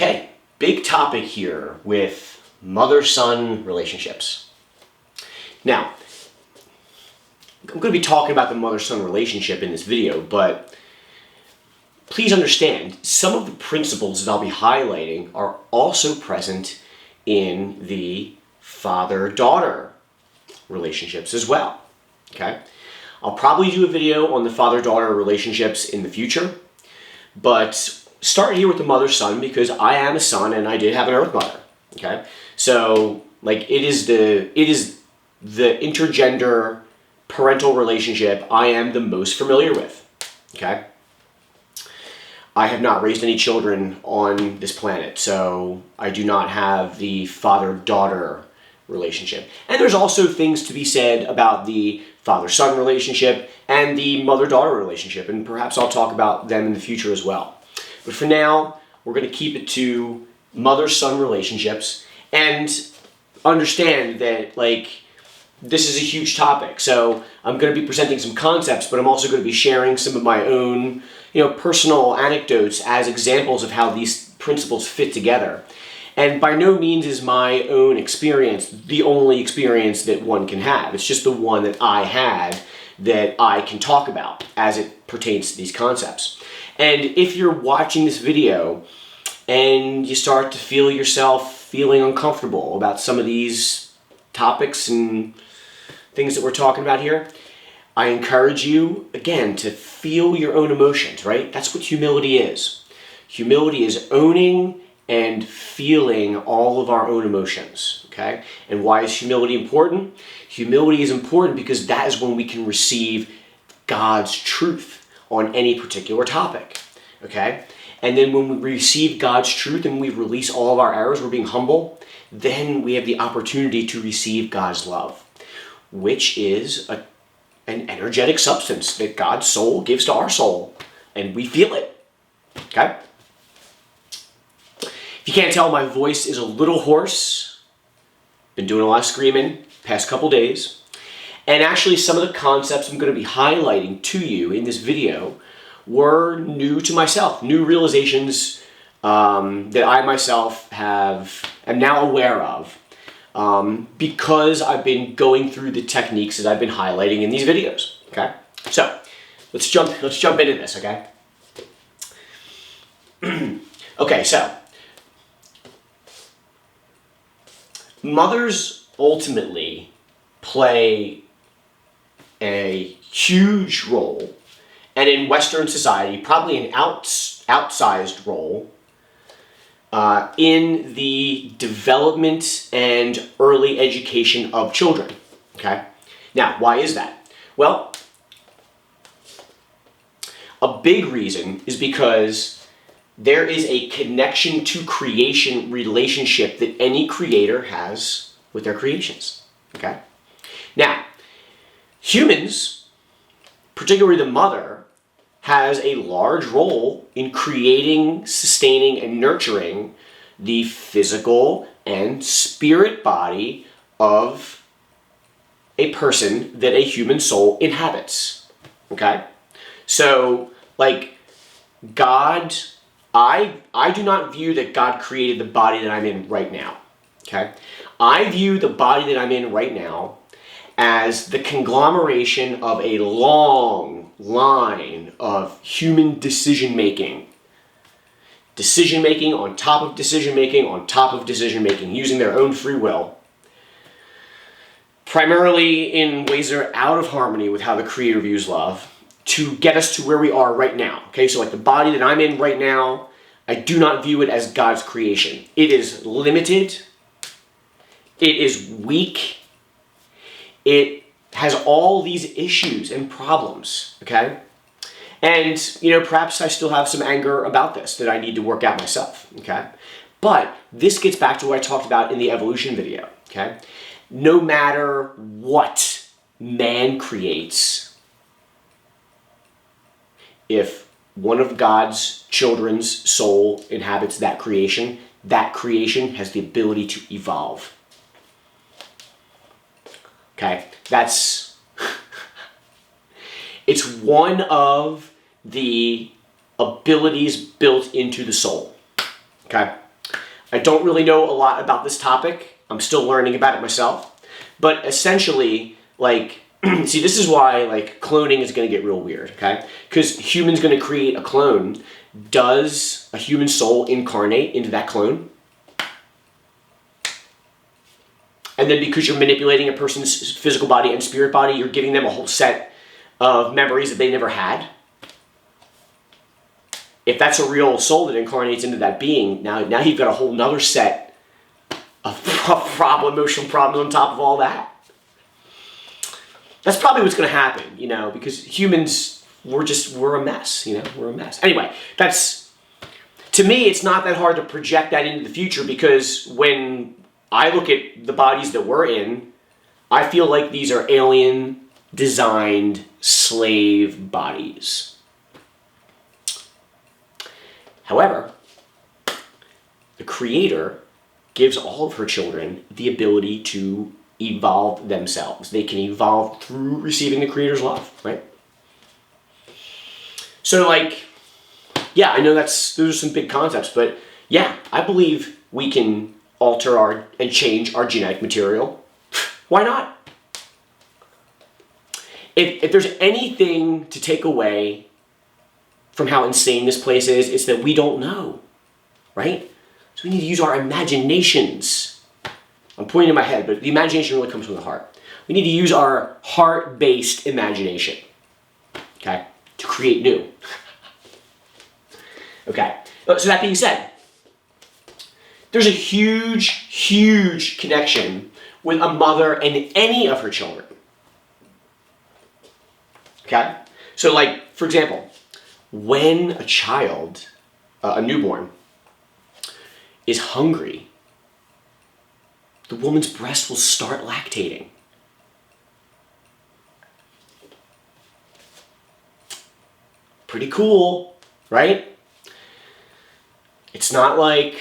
Okay, big topic here with mother-son relationships. Now, I'm going to be talking about the mother-son relationship in this video, but please understand, some of the principles that I'll be highlighting are also present in the father-daughter relationships as well. Okay? I'll probably do a video on the father-daughter relationships in the future, but start here with the mother-son because I am a son and I did have an earth mother. Okay? So, like, it is the intergender parental relationship I am the most familiar with. Okay? I have not raised any children on this planet, so I do not have the father-daughter relationship. And there's also things to be said about the father-son relationship and the mother-daughter relationship, and perhaps I'll talk about them in the future as well. But for now, we're going to keep it to mother-son relationships and understand that, like, this is a huge topic. So I'm going to be presenting some concepts, but I'm also going to be sharing some of my own, personal anecdotes as examples of how these principles fit together. And by no means is my own experience the only experience that one can have. It's just the one that I had that I can talk about as it pertains to these concepts. And if you're watching this video and you start to feel yourself feeling uncomfortable about some of these topics and things that we're talking about here, I encourage you, again, to feel your own emotions, right? That's what humility is. Humility is owning and feeling all of our own emotions, okay? And why is humility important? Humility is important because that is when we can receive God's truth on any particular topic, okay? And then when we receive God's truth and we release all of our errors, we're being humble, then we have the opportunity to receive God's love, which is an energetic substance that God's soul gives to our soul, and we feel it, okay? If you can't tell, my voice is a little hoarse. Been doing a lot of screaming past couple days. And actually, some of the concepts I'm going to be highlighting to you in this video were new to myself, new realizations that I myself am now aware of because I've been going through the techniques that I've been highlighting in these videos. Okay, so let's jump into this. Okay. Okay, so mothers ultimately play a huge role, and in Western society, probably an outsized role in the development and early education of children. Okay? Now, why is that? Well, a big reason is because there is a connection to creation relationship that any creator has with their creations. Okay? Now, humans, particularly the mother, has a large role in creating, sustaining, and nurturing the physical and spirit body of a person that a human soul inhabits. Okay? So, like, God, I do not view that God created the body that I'm in right now. Okay? I view the body that I'm in right now as the conglomeration of a long line of human decision-making. Decision-making on top of decision-making on top of decision-making, using their own free will, primarily in ways that are out of harmony with how the Creator views love, to get us to where we are right now. Okay, so like the body that I'm in right now, I do not view it as God's creation. It is limited. It is weak. It has all these issues and problems, okay? And, perhaps I still have some anger about this that I need to work out myself, okay? But this gets back to what I talked about in the evolution video, okay? No matter what man creates, if one of God's children's soul inhabits that creation has the ability to evolve. Okay, it's one of the abilities built into the soul. Okay, I don't really know a lot about this topic. I'm still learning about it myself. But essentially, like, see, this is why, like, cloning is going to get real weird, okay? Because humans going to create a clone. Does a human soul incarnate into that clone? And then because you're manipulating a person's physical body and spirit body, you're giving them a whole set of memories that they never had. If that's a real soul that incarnates into that being, now you've got a whole nother set of emotional problems on top of all that. That's probably what's going to happen, you know, because humans, we're a mess, you know, we're a mess. Anyway, to me, it's not that hard to project that into the future, because when I look at the bodies that we're in, I feel like these are alien designed slave bodies. However, the Creator gives all of her children the ability to evolve themselves. They can evolve through receiving the Creator's love, right? So, like, yeah, I know those are some big concepts, but yeah, I believe we can alter and change our genetic material. Why not? If there's anything to take away from how insane this place is, it's that we don't know, right? So we need to use our imaginations. I'm pointing to my head, but the imagination really comes from the heart. We need to use our heart-based imagination, okay, to create new. Okay, so that being said, there's a huge, huge connection with a mother and any of her children. Okay? So, like, for example, when a child, a newborn, is hungry, the woman's breast will start lactating. Pretty cool, right? It's not like,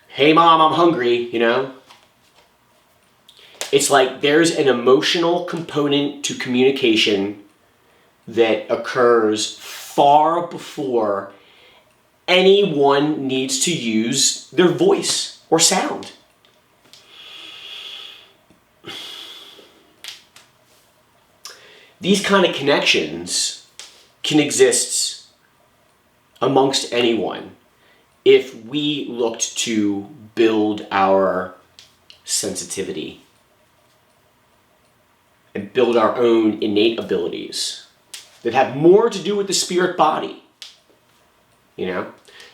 hey mom, I'm hungry, you know? It's like there's an emotional component to communication that occurs far before anyone needs to use their voice or sound. These kind of connections can exist amongst anyone if we looked to build our sensitivity and build our own innate abilities that have more to do with the spirit body. You know,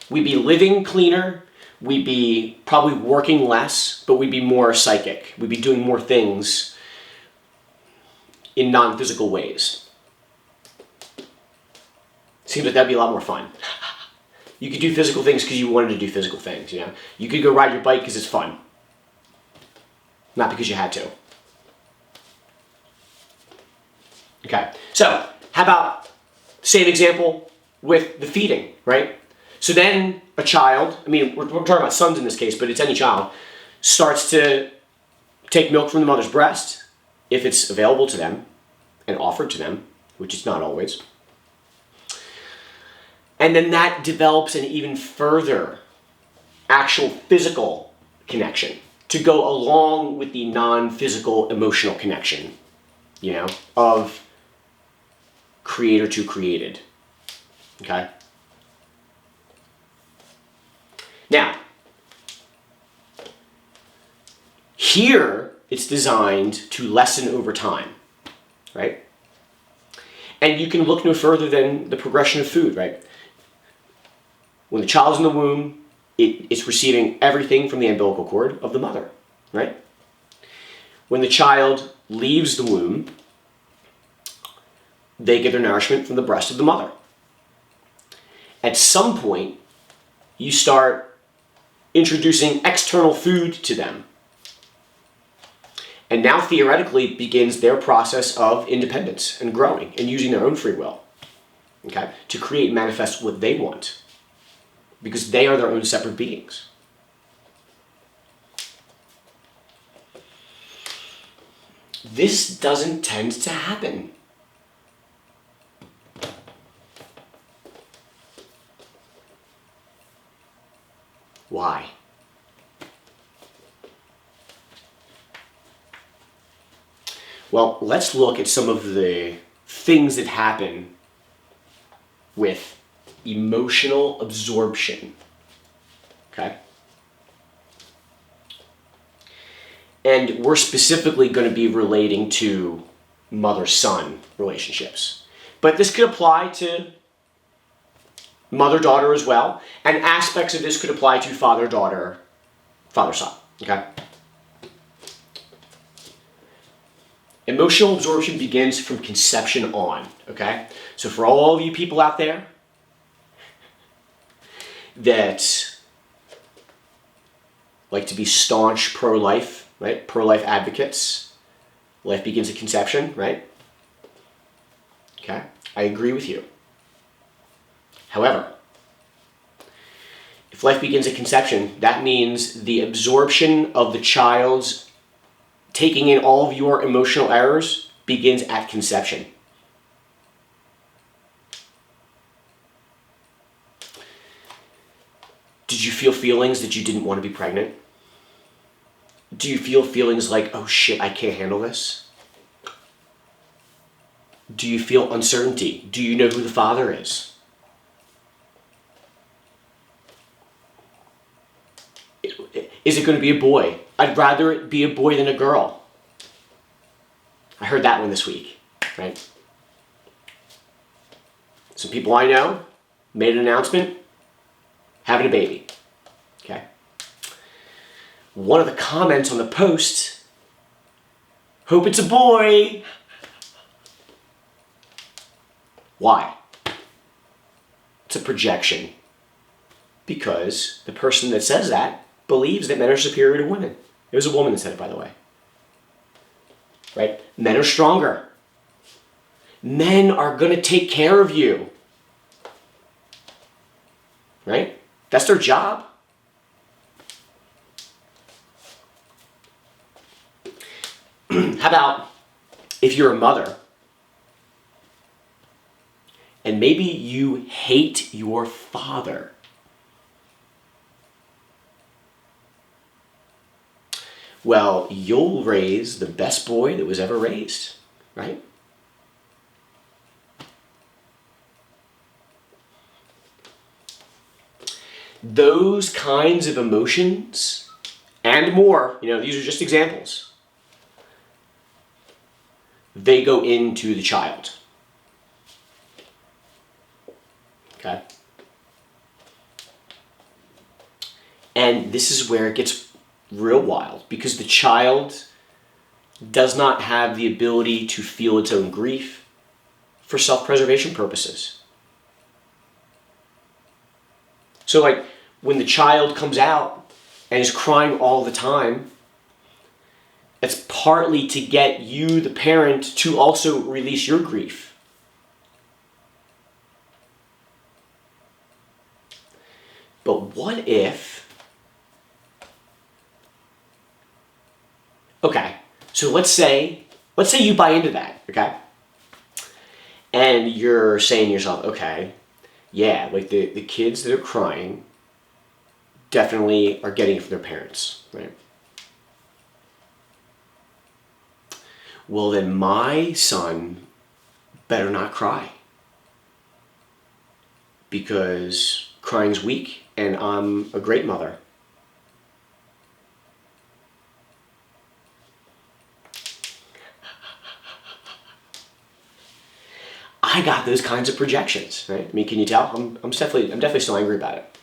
we'd be living cleaner, we'd be probably working less, but we'd be more psychic. We'd be doing more things in non-physical ways. Seems like that'd be a lot more fun. You could do physical things because you wanted to do physical things, you know? You could go ride your bike because it's fun. Not because you had to. Okay, so how about same example with the feeding, right? So then a child, I mean, we're talking about sons in this case, but it's any child, starts to take milk from the mother's breast if it's available to them and offered to them, which is not always. And then that develops an even further actual physical connection to go along with the non-physical emotional connection, you know, of creator to created. Okay? Now, here it's designed to lessen over time, right? And you can look no further than the progression of food, right? When the child's in the womb, it's receiving everything from the umbilical cord of the mother, right? When the child leaves the womb, they get their nourishment from the breast of the mother. At some point, you start introducing external food to them. And now theoretically begins their process of independence and growing and using their own free will, okay, to create and manifest what they want, because they are their own separate beings. This doesn't tend to happen. Why? Well, let's look at some of the things that happen with emotional absorption. Okay? And we're specifically going to be relating to mother-son relationships. But this could apply to mother-daughter as well, and aspects of this could apply to father-daughter, father-son. Okay? Emotional absorption begins from conception on. Okay? So for all of you people out there that like to be staunch pro-life, right? Pro-life advocates. Life begins at conception, right? Okay, I agree with you. However, if life begins at conception, that means the absorption of the child's taking in all of your emotional errors begins at conception. Did you feel feelings that you didn't want to be pregnant? Do you feel feelings like, oh shit, I can't handle this? Do you feel uncertainty? Do you know who the father is? Is it going to be a boy? I'd rather it be a boy than a girl. I heard that one this week, right? Some people I know made an announcement, having a baby, okay? One of the comments on the post, hope it's a boy. Why? It's a projection. Because the person that says that believes that men are superior to women. It was a woman that said it, by the way. Right? Men are stronger. Men are going to take care of you. Right? That's their job. How about if you're a mother and maybe you hate your father? Well, you'll raise the best boy that was ever raised, right? Those kinds of emotions and more, these are just examples. They go into the child. Okay? And this is where it gets real wild, because the child does not have the ability to feel its own grief for self-preservation purposes. So like when the child comes out and is crying all the time, it's partly to get you, the parent, to also release your grief. But what if... Okay, so let's say you buy into that, okay? And you're saying to yourself, okay, yeah, like the kids that are crying definitely are getting it from their parents, right? Well, then my son better not cry, because crying's weak and I'm a great mother. I got those kinds of projections, right? I mean, can you tell? I'm definitely still angry about it.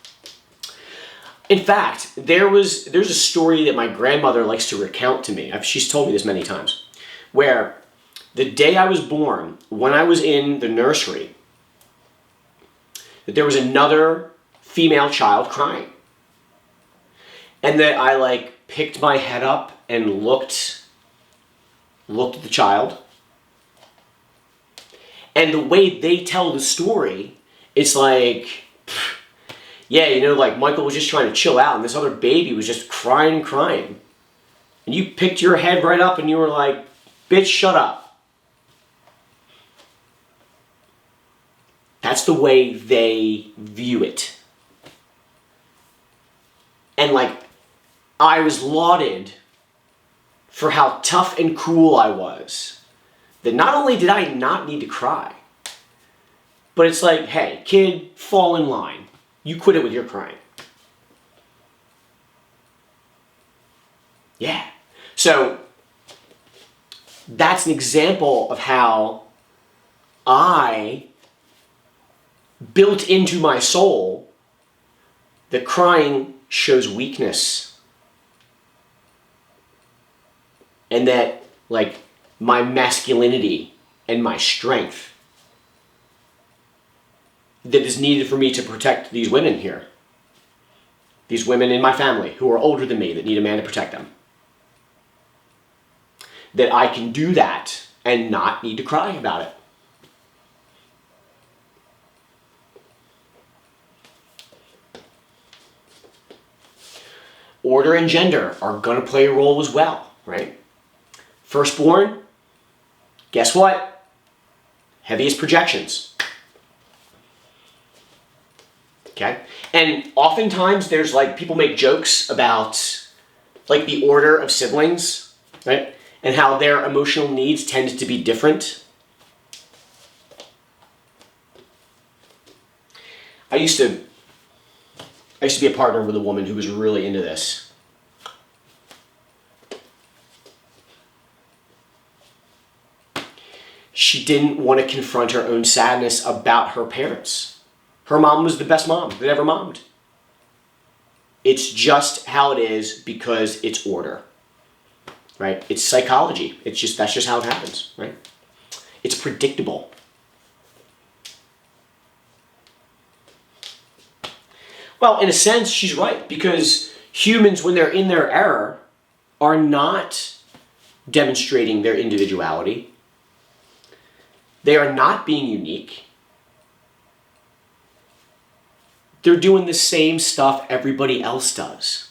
In fact, there's a story that my grandmother likes to recount to me. She's told me this many times, where the day I was born, when I was in the nursery, that there was another female child crying. And that I picked my head up and looked at the child. And the way they tell the story, it's like, yeah, Michael was just trying to chill out and this other baby was just crying and crying. And you picked your head right up and you were like, bitch, shut up. That's the way they view it. And I was lauded for how tough and cool I was. that not only did I not need to cry, but it's like, hey, kid, fall in line. You quit it with your crying. Yeah. So that's an example of how I built into my soul that crying shows weakness. And that, like, my masculinity and my strength that is needed for me to protect these women here. These women in my family who are older than me that need a man to protect them. That I can do that and not need to cry about it. Order and gender are going to play a role as well, right? Firstborn, guess what? Heaviest projections. Okay? And oftentimes there's like, people make jokes about like the order of siblings, right? And how their emotional needs tend to be different. I used to be a partner with a woman who was really into this. She didn't want to confront her own sadness about her parents. Her mom was the best mom that ever mommed. It's just how it is because it's order, right? It's psychology. That's just how it happens, right? It's predictable. Well, in a sense, she's right, because humans, when they're in their error, are not demonstrating their individuality. They are not being unique. They're doing the same stuff everybody else does.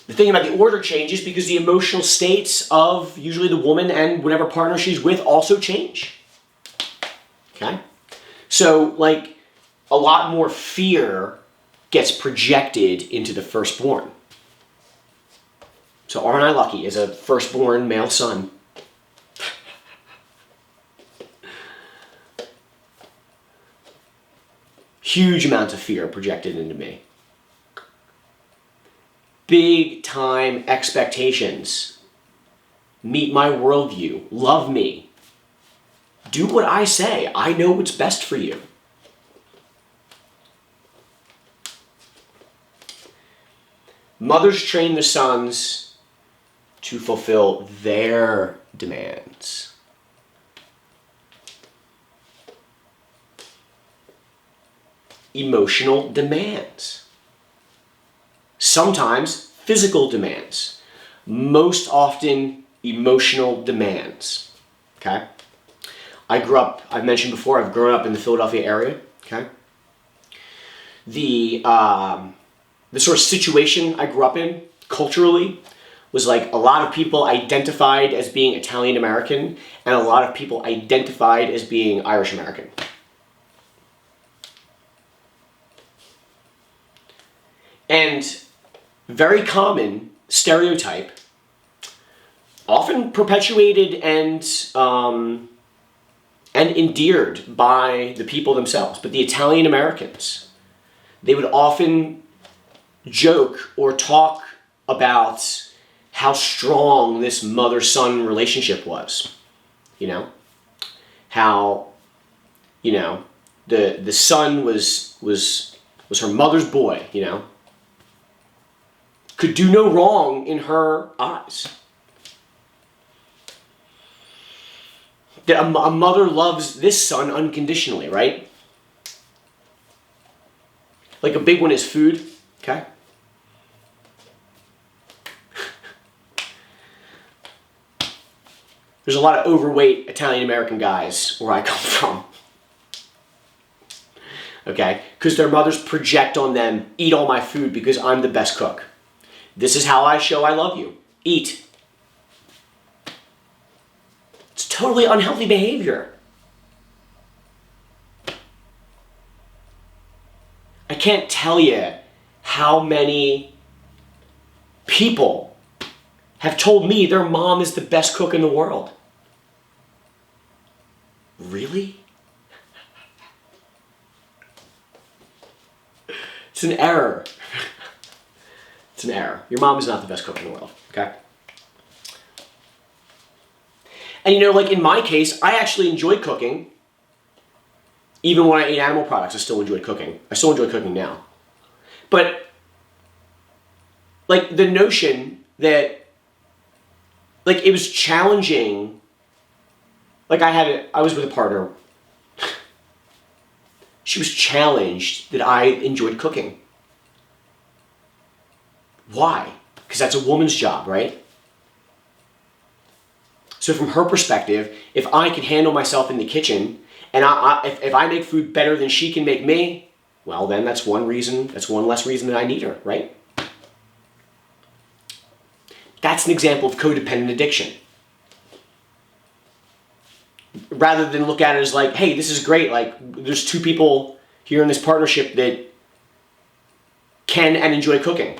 The thing about the order changes because the emotional states of usually the woman and whatever partner she's with also change. Okay? So, like, a lot more fear gets projected into the firstborn. So aren't I lucky as a firstborn male son? Huge amounts of fear projected into me. Big time expectations. Meet my worldview. Love me. Do what I say. I know what's best for you. Mothers train their sons to fulfill their demands. Emotional demands. Sometimes physical demands. Most often emotional demands. Okay? I've mentioned before, I've grown up in the Philadelphia area. Okay? The sort of situation I grew up in culturally was like a lot of people identified as being Italian American and a lot of people identified as being Irish American. And very common stereotype, often perpetuated and endeared by the people themselves, but the Italian Americans, they would often joke or talk about how strong this mother-son relationship was. You know? How, you know, the son was her mother's boy, you know? Could do no wrong in her eyes. That a mother loves this son unconditionally, right? Like a big one is food, okay? There's a lot of overweight Italian American guys where I come from. Okay? Because their mothers project on them, eat all my food because I'm the best cook. This is how I show I love you. Eat. It's totally unhealthy behavior. I can't tell you how many people have told me their mom is the best cook in the world. Really? It's an error. It's an error. Your mom is not the best cook in the world, okay? And you know, like in my case, I actually enjoy cooking. Even when I ate animal products, I still enjoyed cooking. I still enjoy cooking now. But, like, the notion that, like, it was challenging. Like, I was with a partner. She was challenged that I enjoyed cooking. Why? Because that's a woman's job, right? So from her perspective, if I can handle myself in the kitchen, and if I make food better than she can make me, well, then that's one less reason that I need her, right? That's an example of codependent addiction. Rather than look at it as like, hey, this is great, like, there's two people here in this partnership that can and enjoy cooking.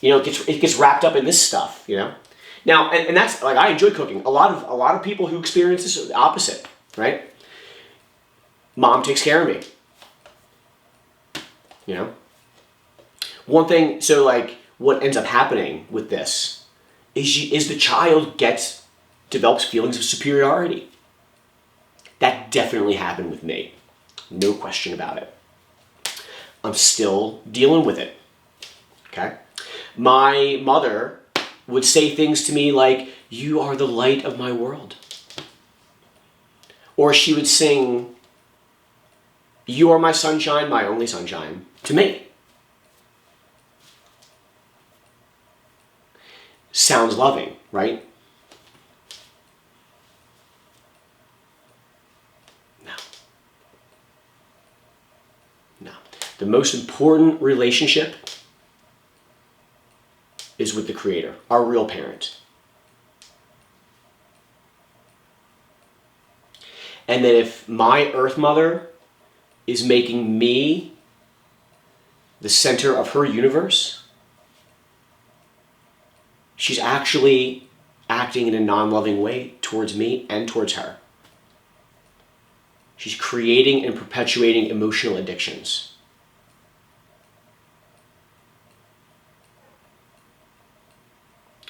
You know, it gets wrapped up in this stuff, you know? Now, and that's, like, I enjoy cooking. A lot of people who experience this are the opposite, right? Mom takes care of me. You know? One thing, so, like, what ends up happening with this is the child develops feelings of superiority. That definitely happened with me. No question about it. I'm still dealing with it. Okay? My mother would say things to me like, "You are the light of my world." Or she would sing, "You are my sunshine, my only sunshine," to me. Sounds loving, right? No. The most important relationship is with the Creator, our real parent. And that if my Earth Mother is making me the center of her universe, she's actually acting in a non-loving way towards me and towards her. She's creating and perpetuating emotional addictions.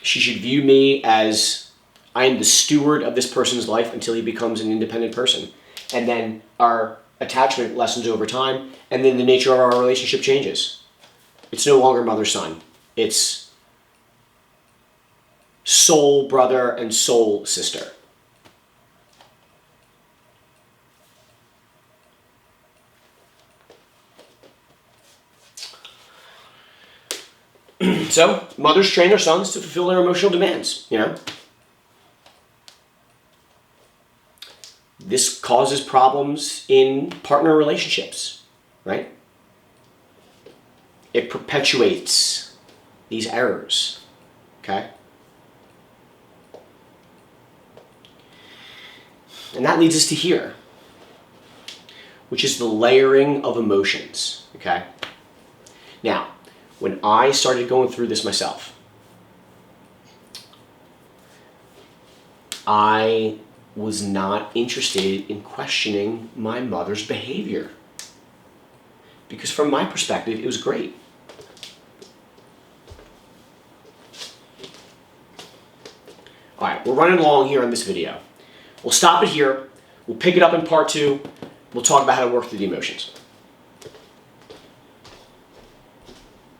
She should view me as I am the steward of this person's life until he becomes an independent person. And then our attachment lessens over time, and then the nature of our relationship changes. It's no longer mother-son. It's soul brother and soul sister. So, mothers train their sons to fulfill their emotional demands, you know? This causes problems in partner relationships, right? It perpetuates these errors, okay? And that leads us to here, which is the layering of emotions, okay? Now, when I started going through this myself, I was not interested in questioning my mother's behavior. Because from my perspective, it was great. All right, we're running along here on this video. We'll stop it here. We'll pick it up in part 2. We'll talk about how to work through the emotions.